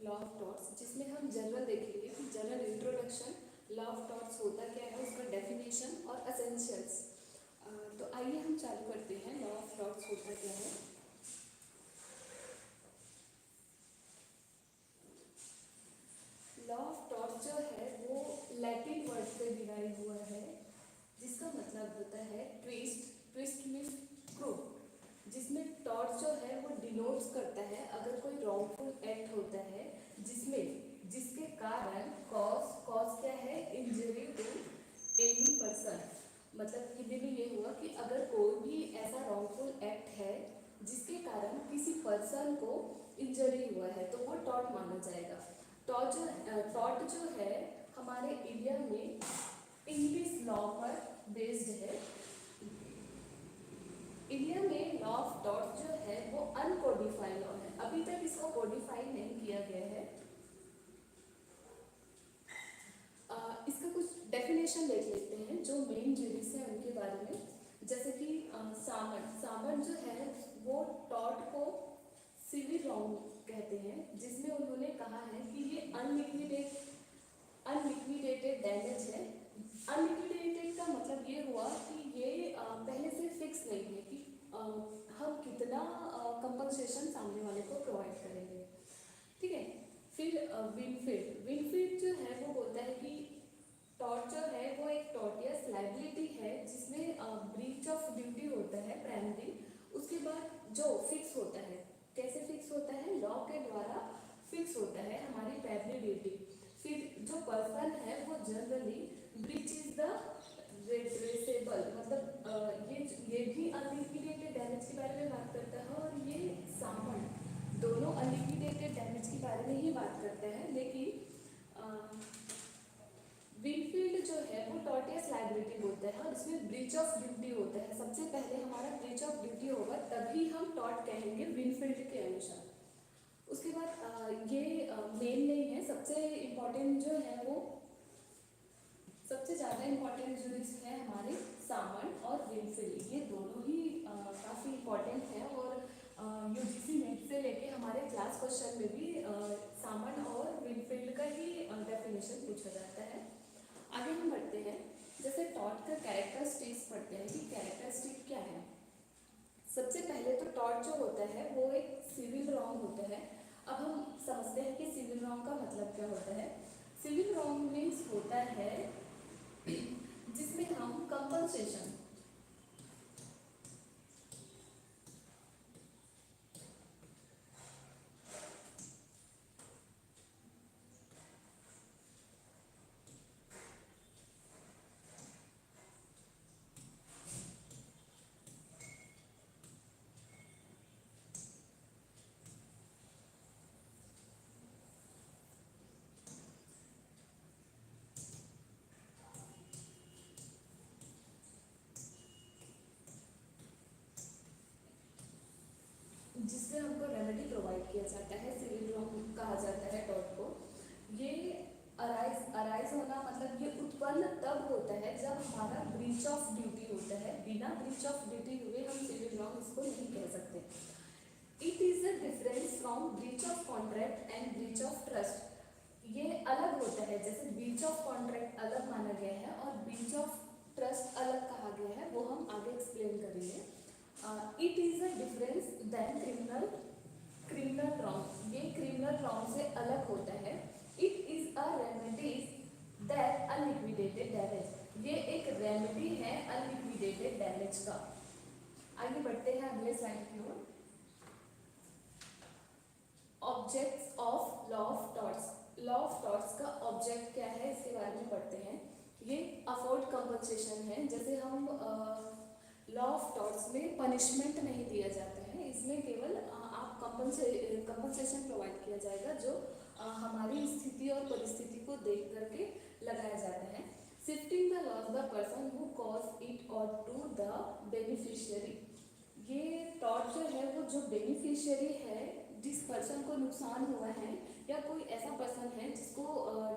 Law of torts, जिसमें हम general देखेंगे कि general introduction law of torts होता क्या है, उसका डेफिनेशन और एसेंशियल्स। तो आइए हम चालू करते हैं। लॉ ऑफ टॉर्ट्स होता क्या है। लॉ ऑफ टॉर्ट्स जो है वो लैटिन वर्ड से डिराइव हुआ है, जिसका मतलब होता है ट्विस्ट। ट्विस्ट मीन्स क्रू, जिसमें टॉर्च जो है वो डिनोट्स करता है अगर कोई रॉन्गफुल एक्ट होता है जिसके कारण कॉज क्या है, इंजरी टू एनी पर्सन। मतलब हिंदी में ये हुआ कि अगर कोई भी ऐसा रॉन्गफुल एक्ट है जिसके कारण किसी पर्सन को इंजरी हुआ है तो वो टॉर्ट माना जाएगा। टॉर्ट जो है हमारे इंडिया में इंग्लिश लॉ पर बेस्ड है। इंडिया में लॉ ऑफ टॉर्ट जो है वो अनकोडिफाइड लॉ है, अभी तक इसको कोडिफाई नहीं किया गया है। इसका कुछ डेफिनेशन देख लेते हैं जो मेन जूरिस है उनके बारे में। जैसे कि सामन जो है वो टॉर्ट को सिविल रॉन्ग कहते हैं, जिसमें उन्होंने कहा है कि ये अनलिक्विडेटेड डैमेज है। अनलिक्विडेटेड का मतलब ये हुआ कि ये पहले से फिक्स नहीं है कि हम कितना कंपनसेशन सामने वाले को प्रोवाइड करेंगे। ठीक है। फिर विनफील्ड जो है वो बोलता है कि टॉर्ट जो है वो एक टॉर्टियस लाइबिलिटी है जिसमें ब्रीच ऑफ ड्यूटी होता है प्राइमरी। उसके बाद जो फिक्स होता है, कैसे फिक्स होता है, लॉ के द्वारा फिक्स होता है हमारी प्राइमरी ड्यूटी। फिर जो पर्सन है वो जनरली ब्रीच इज द रेड्रेसेबल, मतलब ये भी अनलिक्विडेटेड डैमेज के बारे में बात करता है और ये सामन दोनों अनलिक्विडेटेड डैमेज के बारे में ही बात करते हैं। लेकिन विनफील्ड जो है वो टॉर्टियस लाइबिलिटी बोलता है और इसमें ब्रीच ऑफ ड्यूटी होता है। सबसे पहले हमारा ब्रीच ऑफ ड्यूटी होगा तभी हम टॉर्ट कहेंगे विनफील्ड के अनुसार। उसके बाद ये मेन नहीं है, सबसे इम्पोर्टेंट जो है वो सबसे ज़्यादा इम्पोर्टेंट जो है हमारे सामन और विनफील्ड, ये दोनों ही काफ़ी इम्पोर्टेंट है और यूजीसी नेट से लेके हमारे क्लास क्वेश्चन में भी सामन और विनफील्ड का ही डेफिनेशन पूछा जाता है। आगे हम बढ़ते हैं। जैसे टॉर्ट का कैरेक्टरिस्टिक्स पढ़ते हैं कि कैरेक्टरिस्टिक क्या है। सबसे पहले तो टॉर्ट जो होता है वो एक सिविल रॉन्ग होता है। अब हम समझते हैं कि सिविल रॉन्ग का मतलब क्या होता है। सिविल रॉन्ग मीन्स होता है जिसमें हम कंपनसेशन जिसमें हमको रेमेडी प्रोवाइड किया जाता है, सिविल रॉन्ग कहा जाता है टॉर्ट को। ये अराइज होना मतलब ये उत्पन्न तब होता है जब हमारा ब्रीच ऑफ ड्यूटी होता है। बिना ब्रीच ऑफ ड्यूटी हुए हम सिविल रॉन्ग इसको नहीं कह सकते। It is a difference from breach of contract and breach of trust. ये अलग होता है, जैसे ब्रीच ऑफ कॉन्ट्रैक्ट अलग माना गया है और ब्रीच ऑफ ट्रस्ट अलग कहा गया है, वो हम आगे एक्सप्लेन करेंगे। It is a difference then criminal wrong, ये क्रिमिनल रॉन्ग से अलग होता है। It is a remedies that unliquidated damage, ये एक रेमेडी है अनलिक्विडेटेड डैमेज का। आगे बढ़ते हैं अगले स्लाइड की ओर। Objects of law of torts. Law of torts का ऑब्जेक्ट क्या है इसके बारे में पढ़ते हैं। ये अफोर्ड कंपनसेशन है। जैसे हम लॉ ऑफ टॉर्ट्स में पनिशमेंट नहीं दिया जाता है, इसमें केवल आप कंपनसेशन प्रोवाइड किया जाएगा जो हमारी स्थिति और परिस्थिति को देख करके लगाया जाता है। Shifting the loss the person who cause it और टू द बेनिफिशियरी, ये टॉर्ट जो है वो जो बेनिफिशियरी है, जिस पर्सन को नुकसान हुआ है या कोई ऐसा पर्सन है जिसको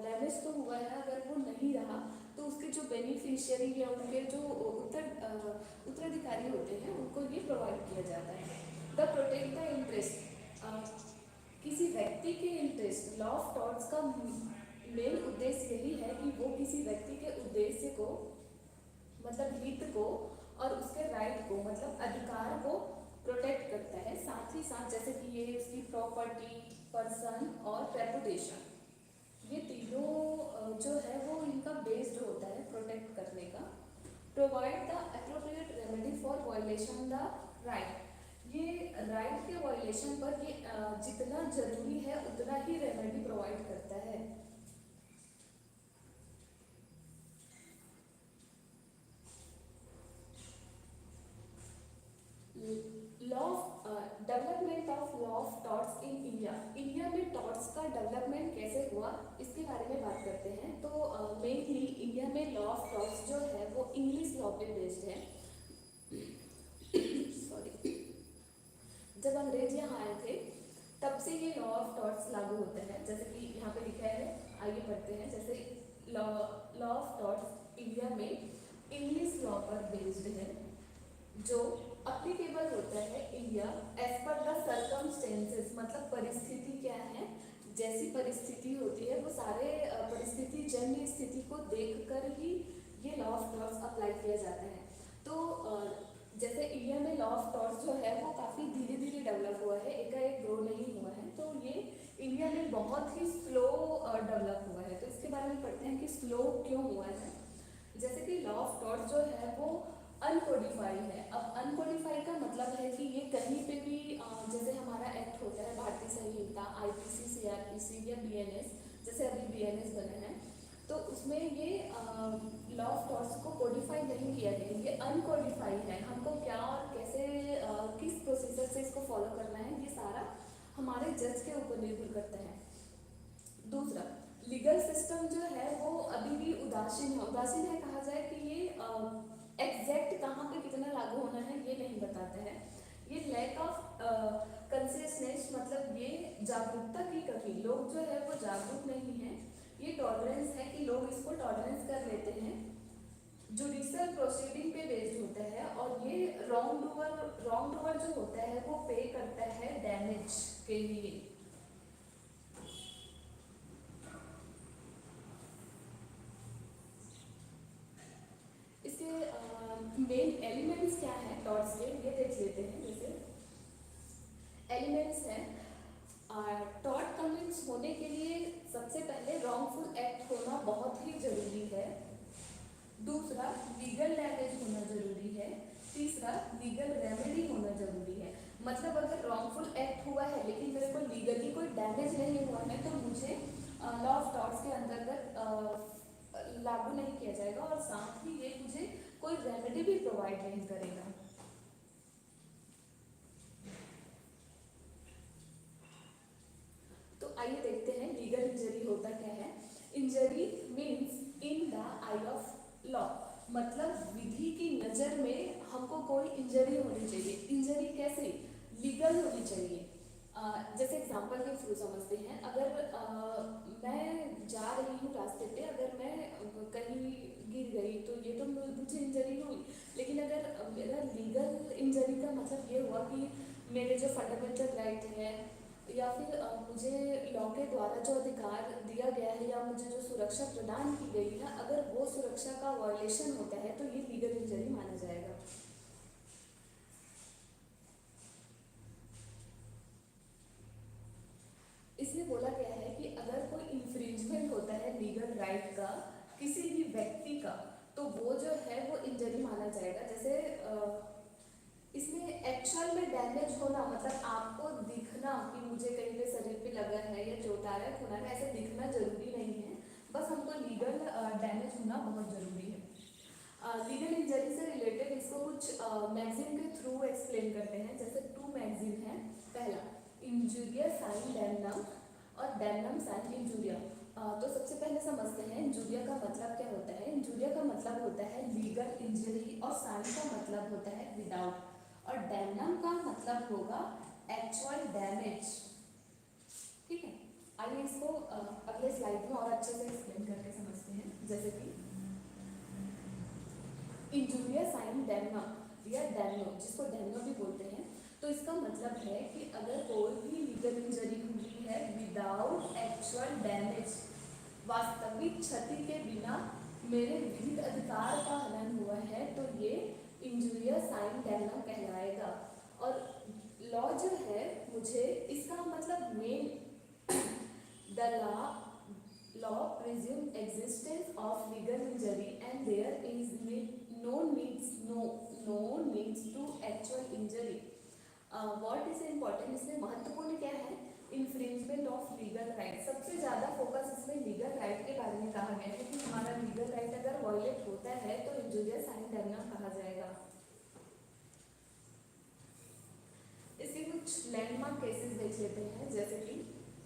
डैमेज तो हुआ है, अगर वो नहीं रहा तो उसके जो बेनिफिशियरी या उनके जो उत्तराधिकारी होते हैं उनको ये प्रोवाइड किया जाता है। द प्रोटेक्ट द इंटरेस्ट, किसी व्यक्ति व्यक्ति के इंटरेस्ट, लॉ ऑफ टॉर्ट्स का मेन उद्देश्य यही है कि वो किसी व्यक्ति के उद्देश्य को मतलब हित को और उसके राइट को मतलब अधिकार को प्रोटेक्ट करता है। साथ ही साथ जैसे कि ये उसकी प्रॉपर्टी, पर्सन और रेपुटेशन, ये तीनों जो है वो इनका बेस्ड होता है प्रोटेक्ट करने का। Provide the appropriate remedy for violation the right, ये राइट के वायलेशन पर ये जितना जरूरी है उतना ही रेमेडी प्रोवाइड करता है। Development of law of torts in India, India में टॉर्ट्स का डेवलपमेंट कैसे हुआ इसके बारे में बात करते हैं। तो मेनली इंडिया में लॉ ऑफ टॉर्ट्स जो है वो इंग्लिश लॉ पे बेस्ड है। सॉरी, जब अंग्रेज यहाँ आए थे तब से ये लॉ ऑफ टॉर्ट्स लागू होता है। जैसे कि यहाँ पे लिखा है, आइए पढ़ते हैं। जैसे लॉ ऑफ टॉर्ट्स इंडिया में इंग्लिश लॉ पर बेस्ड है जो अप्लीकेबल होता है India as per the circumstances, मतलब परिस्थिति क्या है, जैसी परिस्थिति होती है वो सारे परिस्थिति जन्य स्थिति को देखकर ही ये लॉ ऑफ टॉर्ट्स अप्लाई किया जाता है। तो जैसे इंडिया में लॉ ऑफ टॉर्ट्स जो है वो काफ़ी धीरे धीरे डेवलप हुआ है, एकाएक ग्रो नहीं हुआ है। तो ये इंडिया में बहुत ही स्लो डेवलप हुआ है। तो इसके बारे में पढ़ते हैं कि स्लो क्यों हुआ है। जैसे कि लॉ ऑफ टॉर्ट्स जो है वो अनकोडिफाइड है। अब अनकोडिफाइड का मतलब है कि ये कहीं पे भी जैसे हमारा एक्ट होता है भारतीय संहिता, आईपीसी, सीआरपीसी या बीएनएस, जैसे अभी बीएनएस बने हैं, तो उसमें ये लॉ ऑफ टॉर्ट्स को कोडिफाई नहीं किया गया, ये अनकोडिफाइड है। हमको क्या और कैसे किस प्रोसीजर से इसको फॉलो करना है ये सारा हमारे जज के ऊपर निर्भर करता है। दूसरा, लीगल सिस्टम जो है वो अभी भी उदासीन है। उदासीन है कहा जाए कि ये एग्जैक्ट कहाँ पे कितना लागू होना है ये नहीं बताता है। ये लैक ऑफ कंसिस्टेंस, मतलब ये जागरूकता की कमी, लोग जो है वो जागरूक नहीं है। ये टॉलरेंस है कि लोग इसको टॉलरेंस कर लेते हैं। जुडिशियल प्रोसीडिंग पे बेस्ड होता है और ये रॉन्ग डूअर जो होता है वो पे करता है डैमेज के लिए। इसके मेन एलिमेंट्स क्या हैं टॉर्ट्स के, ये देख लेते हैं। जैसे एलिमेंट्स हैं, टॉर्ट कन्विंस होने के लिए सबसे पहले रॉन्गफुल एक्ट होना बहुत ही जरूरी है। दूसरा, लीगल डैमेज होना जरूरी है। तीसरा, लीगल रेमेडी होना जरूरी है। मतलब अगर रॉन्गफुल एक्ट हुआ है लेकिन मेरे को लीगली कोई डैमेज नहीं हुआ है तो मुझे लॉ ऑफ टॉर्ट्स के अंतर्गत लागू नहीं किया जाएगा और साथ ही ये मुझे कोई रेमेडी भी प्रोवाइड नहीं करेगा। तो आइए देखते हैं लीगल इंजरी होता क्या है। Injury means in the I of law, मतलब विधि की नज़र में हमको कोई इंजरी होनी चाहिए। इंजरी कैसे? लीगल होनी चाहिए। जैसे एग्जांपल के थ्रू समझते हैं। अगर मैं जा रही हूँ रास्ते पे, अगर मैं कहीं गिर गई तो ये तो मुझे इंजरी हुई, लेकिन अगर मेरा लीगल इंजरी का मतलब ये हुआ कि मेरे जो फंडामेंटल राइट है या फिर मुझे लॉ के द्वारा जो अधिकार दिया गया है या मुझे जो सुरक्षा प्रदान की गई है, अगर वो सुरक्षा का वायलेशन होता है तो ये लीगल इंजरी माना जाएगा। इसमें बोला गया है कि अगर कोई इंफ्रिंजमेंट होता है लीगल राइट का किसी भी व्यक्ति का, तो वो जो है वो इंजरी माना जाएगा। जैसे इसमें एक्चुअल में डैमेज होना, मतलब आपको दिखना कि मुझे कहीं पे शरीर पे लगा है या चोट आ रहा है, खून आ रहा है, ऐसे दिखना जरूरी नहीं है, बस हमको लीगल डैमेज होना बहुत जरूरी है। लीगल इंजरी से रिलेटेड इसको कुछ मैगजीन के थ्रू एक्सप्लेन करते हैं। जैसे 2 मैगजीन है। पहला, इंजूरिया साइन डैमनम और डैमनम साइन इंजूरिया। तो सबसे पहले समझते हैं इंजूरिया का मतलब क्या होता है। इंजूरिया का मतलब होता है लीगल इंजरी और साइन का मतलब होता है विदाउट, और डैमनम का मतलब होगा एक्चुअल डैमेज। ठीक है, आइए इसको अगले स्लाइड में और अच्छे से एक्सप्लेन करके समझते हैं। जैसे कि इंजूरिया साइन डैमनम या डैमनो, जिसको डैमनो भी बोलते हैं, तो इसका मतलब है कि अगर कोई भी लीगल इंजरी हुई है विदाउट एक्चुअल डैमेज, वास्तविक क्षति के बिना मेरे विहित अधिकार का हनन हुआ है तो ये इंजूरियस साइन डैमनम कहलाएगा। और लॉ जो है मुझे इसका मतलब main the law presume existence of legal injury and there is no needs to actual injury. What is important, इसमें महत्वपूर्ण क्या है, इन्फ्रिंजमेंट ऑफ लीगल राइट। सबसे ज़्यादा फोकस इसमें लीगल राइट के बारे में कहा गया है कि हमारा लीगल राइट अगर वायलेट होता है तो इंजूरियस साइन डैमनम कहा जाएगा। इसके कुछ लैंडमार्क केसेस देख लेते हैं, जैसे कि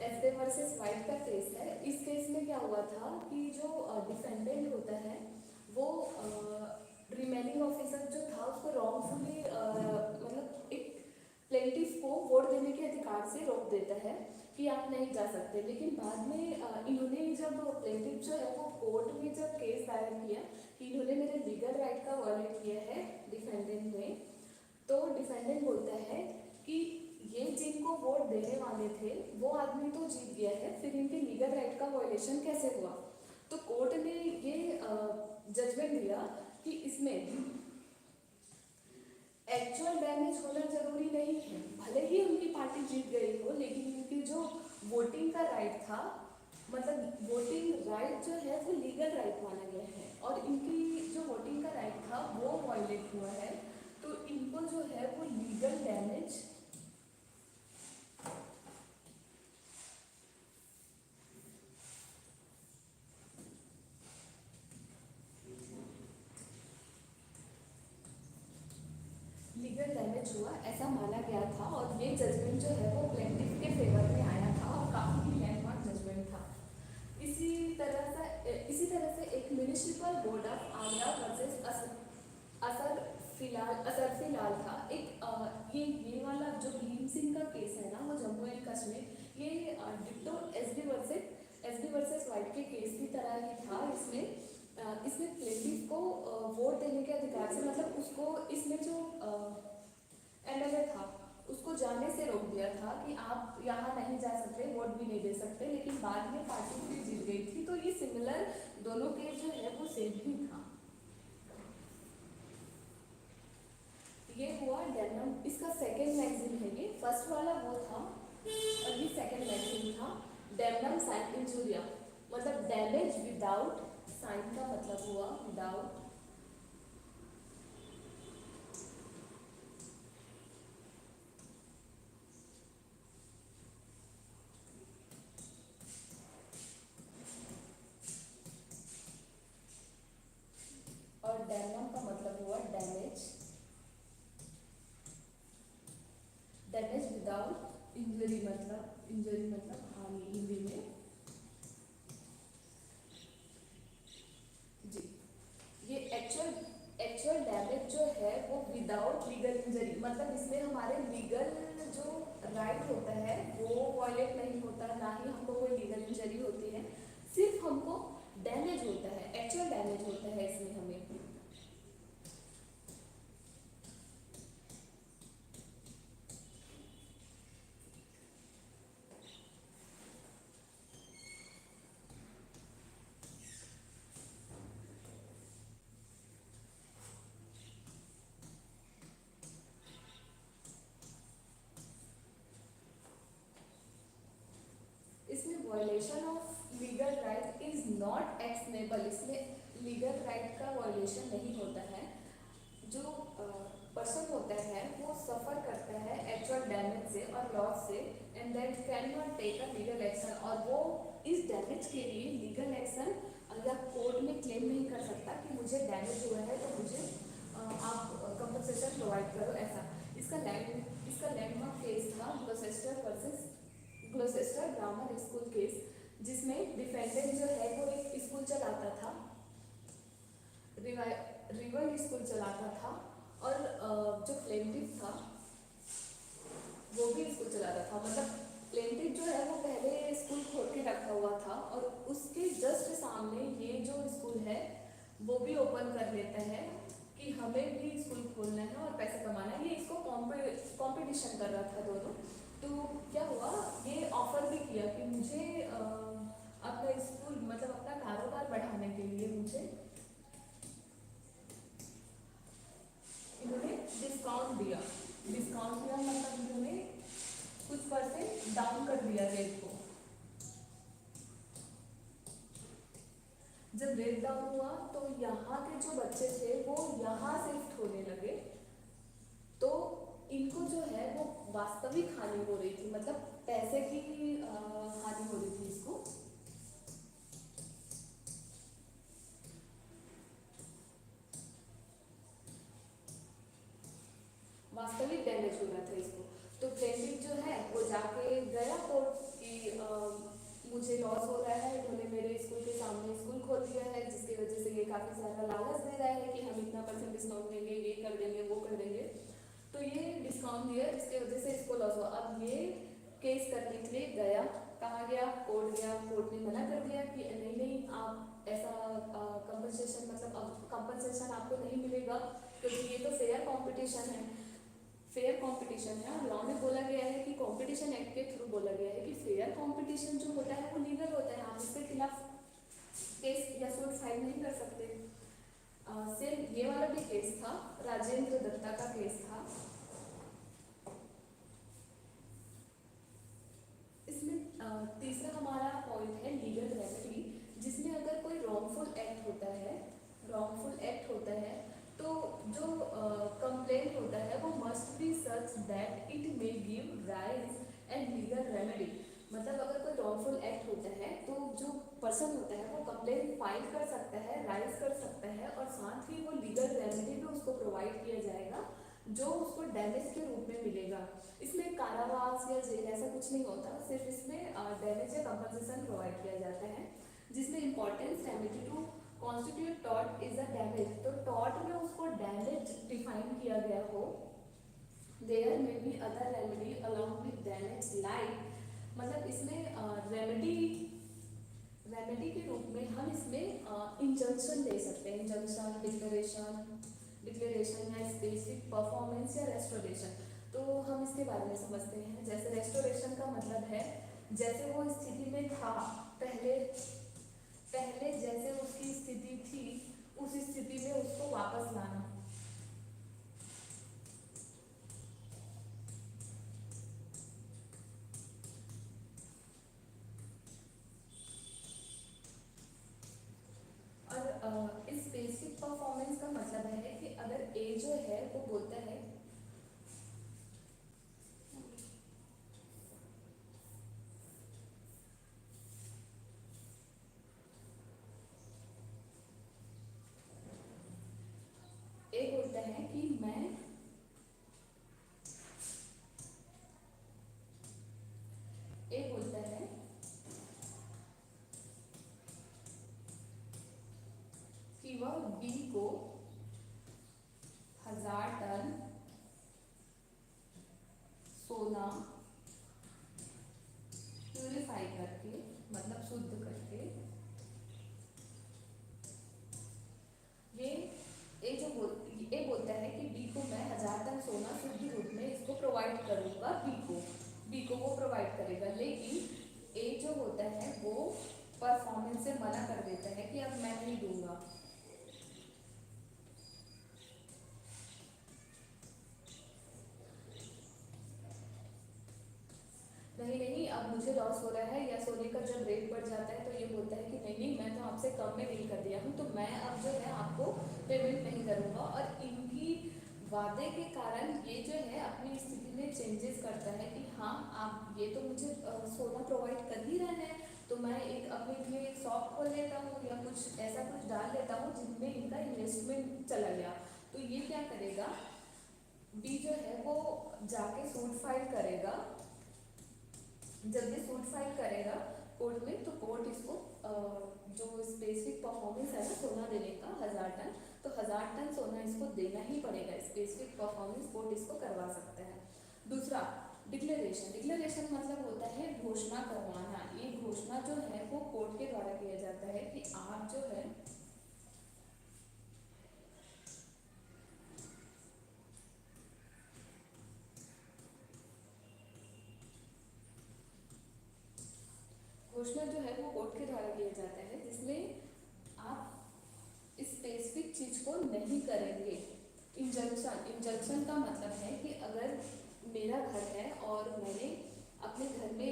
एफडे वर्सेस वाइट का केस है। इस केस में क्या हुआ था कि जो डिफेंडेंट होता है वो रिमेनिंग ऑफिसर जो था उसको रॉन्गफुली मतलब एक प्लेंटिफ को वोट देने के अधिकार से रोक देता है कि आप नहीं जा सकते। लेकिन बाद में इन्होंने जब प्लेंटिफ जो है वो कोर्ट में जब केस दायर किया कि इन्होंने मेरे लीगल राइट का वायलेट किया है डिफेंडेंट ने, तो डिफेंडेंट बोलता है कि ये जिनको वोट देने वाले थे वो आदमी तो जीत गया है, फिर इनके लीगल राइट का वायलेशन कैसे हुआ। तो कोर्ट ने ये जजमेंट दिया कि इसमें एक्चुअल डैमेज होना जरूरी नहीं है, भले ही उनकी पार्टी जीत गई हो लेकिन इनकी जो वोटिंग का राइट था, मतलब वोटिंग राइट जो है वो लीगल राइट माना गया है और इनकी जो वोटिंग का राइट था वो वायलेट हुआ है, तो इनको जो है वो लीगल डैमेज हुआ ऐसा माना गया था। और ये जजमेंट जो है वो प्लेंटिफ के फेवर में आया था और काफी लैंडमार्क जजमेंट था। इसी तरह से एक municipal board of Agra versus Asharfilal था। एक ये वाला जो भीम सिंह का केस है ना वो जम्मू एंड कश्मीर, ये डिट्टो एसडी वर्सेस वाइट के केस की तरह ही था। इसमें प्लेंटिफ को वोट देने के अधिकार से, मतलब उसको इसमें जो एमएलए था उसको जाने से रोक दिया था कि आप यहाँ नहीं जा सकते, वोट भी नहीं दे सकते, लेकिन बाद में पार्टी भी जीत गई थी। तो ये सिमिलर दोनों केस जो है वो सेम ही था। ये हुआ डैमनम, इसका सेकंड मैगजीन है ये, फर्स्ट वाला वो था और ये सेकंड मैगजीन था। डैमनम साइन इंजूरिया, मतलब डैमेज विदाउट, साइन का मतलब हुआ विदाउट, और डैमनम का मतलब हुआ डैमेज विदाउट इंजरी, मतलब हानि हिंदी में जी। ये एक्चुअल डैमेज जो है वो विदाउट लीगल इंजरी, मतलब इसमें हमारे लीगल जो राइट होता है वो वायलेट नहीं होता, ना ही हमको कोई लीगल इंजरी होती है, सिर्फ हमको डैमेज होता है, एक्चुअल डैमेज होता है इसमें हमें। Violation of legal right is not actionable, इसमें लीगल राइट का वायलेशन नहीं होता है। जो पर्सन होता है वो सफ़र करता है एक्चुअल डैमेज से और लॉस से, and that can not take a legal action, और वो इस डैमेज के लिए लीगल एक्शन या कोर्ट में क्लेम नहीं कर सकता कि मुझे डैमेज हुआ है तो मुझे आप कंपनसेशन प्रोवाइड करो, ऐसा। इसका लैंडमार्क केस था ग्लोसेस्टर ग्रामर स्कूल केस, जिसमें डिफेंडेंट जो है वो एक स्कूल चलाता था, रिवर स्कूल चलाता था, और जो प्लेंटिफ था वो भी स्कूल चलाता था। मतलब प्लेंटिफ जो है वो पहले स्कूल खोल के रखा हुआ था और उसके जस्ट सामने ये जो स्कूल है वो भी ओपन कर लेता है कि हमें भी स्कूल खोलना है और पैसे कमाना है। ये इसको कंपटीशन कर रहा था दोनों। तो क्या हुआ, ये ऑफर भी किया कि मुझे मतलब अपना कारोबार बढ़ाने के लिए मुझे इन्होंने डिस्काउंट दिया। डिस्काउंट दिया मतलब इन्होंने कुछ परसेंट डाउन कर दिया रेट को। जब रेट डाउन हुआ तो यहाँ के जो बच्चे थे वो यहाँ शिफ्ट होने लगे, तो इनको जो है वो वास्तविक हानि हो रही थी, मतलब पैसे की हानि हो रही थी इसको। वास्तविक डैमेज हो रहा था इसको। तो प्लेनविक जो है वो जाके गया कोर्ट कि मुझे लॉस हो रहा है, इन्होंने मेरे स्कूल के सामने स्कूल खोल दिया है, जिसकी वजह से ये काफ़ी सारा लालच दे रहा है कि हम इतना परसेंट डिस्काउंट देंगे, ये कर देंगे, वो कर देंगे। तो ये डिस्काउंट दिया जिसकी वजह से इसको लॉस हुआ। अब ये केस करने के लिए गया, कहाँ गया? कोर्ट गया। कोर्ट ने मना कर दिया कि नहीं नहीं, आप ऐसा कंपनसेशन मतलब अब कंपनसेशन आपको नहीं मिलेगा, क्योंकि ये तो फेयर कंपटीशन है। फेयर कंपटीशन है और लॉ में बोला गया है कि कंपटीशन एक्ट के थ्रू बोला गया है कि फेयर कंपटीशन जो होता है वो लीगल होता है, आप इसके खिलाफ केस या सूट फाइल नहीं कर सकते। सेम ये वाला भी केस था, राजेंद्र दत्ता का केस था। इसमें तीसरा हमारा पॉइंट है लीगल रेमेडी, जिसमें अगर कोई रॉन्गफुल एक्ट होता है, रॉन्गफुल एक्ट होता है, तो जो कंप्लेंट होता है वो must be such that it may give rise and legal remedy. मतलब अगर कोई रॉन्गफुल एक्ट होता है तो जो पर्सन होता है वो कंप्लेंट फाइल कर सकता है, राइज कर सकता है, और साथ ही वो लीगल रेमेडी भी उसको प्रोवाइड किया जाएगा जो उसको डैमेज के रूप में मिलेगा। इसमें कारावास या जेल ऐसा कुछ नहीं होता, सिर्फ इसमें डैमेज या कंपनसेशन प्रोवाइड किया जाता है। जिसमें importance remedy to constitute tort is a damage, तो टॉर्ट में उसको डैमेज डिफाइन किया गया हो। There may be other remedy along with damage like, मतलब इसमें रेमेडी के रूप में हम इसमें इंजंक्शन दे सकते हैं, इंजंक्शन, डिक्लेरेशन या स्पेसिफिक परफॉर्मेंस या रेस्टोरेशन। तो हम इसके बारे में समझते हैं। जैसे रेस्टोरेशन का मतलब है जैसे वो स्थिति में था पहले जैसे उसकी स्थिति थी उस स्थिति में उसको वापस लाना। और इस बेसिक परफॉर्मेंस का मतलब है कि अगर ए जो है वो बोलता है कि मैं ए बोलता है कि वह बी को 1000 टन सोना प्यूरिफाई करके, मतलब शुद्ध करके, ये बोलता है कि बी को मैं 1000 टन सोना शुद्ध रूप में इसको प्रोवाइड करूंगा, बी को वो प्रोवाइड करेगा। लेकिन ए जो होता है वो परफॉर्मेंस से मना कर देता है कि अब मैं नहीं दूंगा। नहीं, अब मुझे लॉस हो रहा है, या सोने का जब रेट बढ़ जाता है तो ये बोलता है कि नहीं, मैं तो आपसे कम में डील कर दिया हूँ, तो मैं अब जो है आपको पेमेंट नहीं करूँगा। और इनकी वादे के कारण ये जो है अपनी स्थिति में चेंजेस करता है कि हाँ, आप ये तो मुझे सोना प्रोवाइड कर ही रहे हैं, तो मैं एक अपने लिए एक शॉप खोल लेता हूँ या कुछ ऐसा कुछ डाल लेता हूँ जिनमें इनका इन्वेस्टमेंट चला गया। तो ये क्या करेगा, बी जो है वो जाके सूट फाइल करेगा। जब ये सूट फाइल करेगा कोर्ट में, तो कोर्ट इसको जो स्पेसिफिक परफॉर्मेंस है ना सोना देने का 1000 टन, तो 1000 टन सोना इसको देना ही पड़ेगा। स्पेसिफिक परफॉर्मेंस कोर्ट इसको करवा सकता है। दूसरा डिक्लेरेशन मतलब होता है घोषणा करवाना। ये घोषणा जो है वो कोर्ट के द्वारा किया जाता है कि आप जो है घोषणा जो है वो कोर्ट के द्वारा किया जाता है, जिसमें आप इस स्पेसिफिक चीज को नहीं करेंगे। इंजंक्शन का मतलब है कि अगर मेरा घर है और मैंने अपने घर में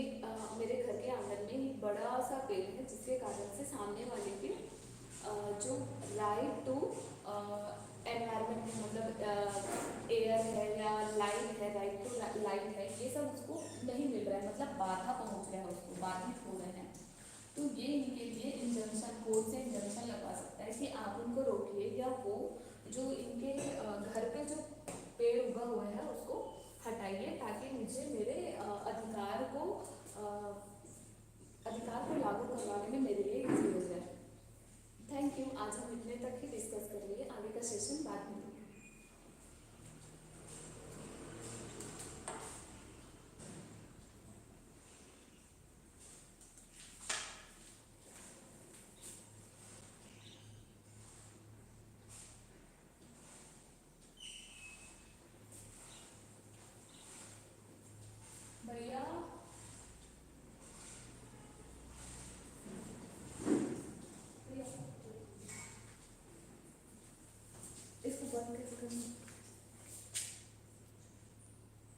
मेरे घर के आंगन में एक बड़ा सा पेड़ है, जिसके कारण से सामने वाले के जो राइट टू एनवायरमेंट, मतलब एयर है या लाइट है, राइट टू लाइट है, ये सब उसको नहीं मिल रहा है, मतलब बाधा पहुंच रहा है, उसको बाधित हो रहे हैं, तो ये इनके लिए इंजंक्शन, कोर्ट से इंजंक्शन लगा सकता है कि आप उनको रोकिए, या वो जो इनके घर पे जो पेड़ उगा हुआ है उसको हटाइए, ताकि मुझे मेरे अधिकार को लागू करवाने में मेरे लिए